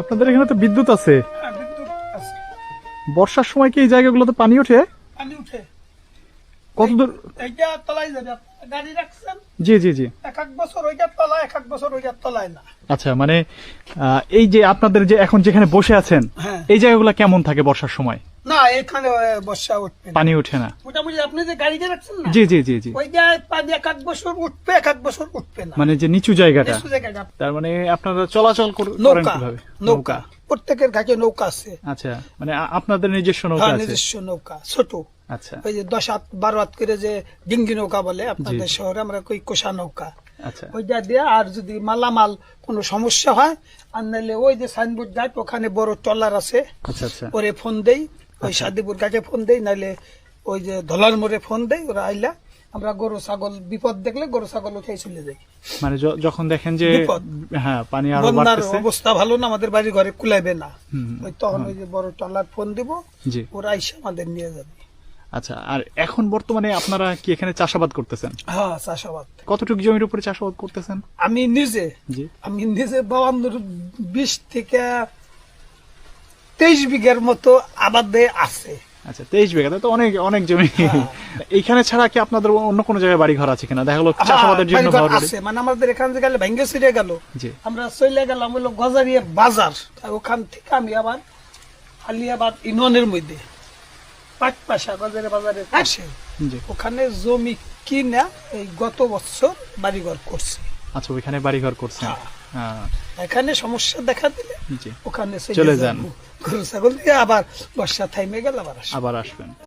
আপনাদের এখানে তো বিদ্যুৎ আছে, হ্যাঁ, বিদ্যুৎ আছে। বর্ষার সময় কি এই জায়গাগুলোতে পানি ওঠে? পানি উঠে কত দূর? এইটা তলায় যাবে, আপনারা গাড়ি রাখছেন জি জি জি। এক এক বছর ওইটার তলায়, এক এক বছর ওইটার তলায় না। আচ্ছা, মানে এই যে আপনাদের যে এখন যেখানে বসে আছেন, হ্যাঁ। এই জায়গাগুলো কেমন থাকে বর্ষার সময়? না, এখানে বর্ষা উঠবে না। পানি ওঠে না? মোটামুটি আপনি যে গাড়িতে রাখছেন না, জি জি জি জি। ওইটা পানি এক এক বছর উঠবে, এক এক বছর উঠবে না। মানে যে নিচু জায়গাটা, নিচু জায়গাটা। তার মানে আপনারা চলাচল করেন নৌকা, কিভাবে? নৌকা প্রত্যেকের ঘাটে নৌকা আছে। আচ্ছা, মানে আপনাদের নিজস্ব নৌকা হ্যাঁ, আছে? নিজস্ব নৌকা, ছোট। আচ্ছা ওই যে 10 হাত 12 হাত করে যে ডিঙ্গি নৌকা বলে আপনাদের শহরে, আমরা কই কোষা নৌকা। আচ্ছা ওইটা দিয়ে, আর যদি মালামাল কোনো সমস্যা হয়, আর নাহলে ওই যে সাইনবোর্ড ঘাট, ওখানে বড় ট্রলার আছে, আচ্ছা আচ্ছা ওরে ফোন দেই, ওই সাদিপুর ঘাটে ফোন দেই, নাহলে ওই যে ধলার মোড়ে ফোন দেই, ওরা আইলা আমরা গরু ছাগল বিপদ দেখলে গরু ছাগল উঠে চলে যাই। মানে যখন দেখেন যে বিপদ। হ্যাঁ পানি আরো বন্যার বাড়তেছে, অবস্থা ভালো না, আমাদের বাড়ি ঘরে কুলাইবে না, হুম, ওই তখন ওই যে বড় ট্রলার ফোন দিব, জি। ওরা এসে আমাদের নিয়ে যাবে। আচ্ছা, আর এখন বর্তমানে আপনারা কি এখানে চাষাবাদ করতেছেন? হ্যাঁ, চাষাবাদ। কতটুকু জমির উপরে চাষাবাদ করতেছেন? আমি নিজে জি। 20 থেকে 23 বিঘার মতো আবাদে আছে। আচ্ছা, 23 বিঘা, তো অনেক অনেক জমি। এইখানে ছাড়া কি আপনাদের অন্য কোনো জায়গায় বাড়ি ঘর আছে কিনা? দেখা গেলো চাষাবাদের জন্য বাড়িঘর ঘর বাড়ি? আছে, মানে আমাদের এখান থেকে গেলে ভেঙ্গে ছিঁড়ে গেল, জি। আমরা চলে গেলাম হলো গজারিয়া বাজার, আর ওখান থেকে আমি আবার আলিয়াবাদ ইউনিয়নের মধ্যে পাটপাশা গজারিয়া বাজারের পাশে জি। ওখানে জমি কিনা এই গত বছর বাড়িঘর করছি। আচ্ছা, ওইখানে বাড়ি ঘর করছেন? হ্যাঁ। হ্যাঁ, এখানে সমস্যা দেখা দিলে জি। ওখানে চলে যান। গরু ছাগল দিয়ে আবার বর্ষা থাইমে গেল আবার আসি। আবার আসবেন।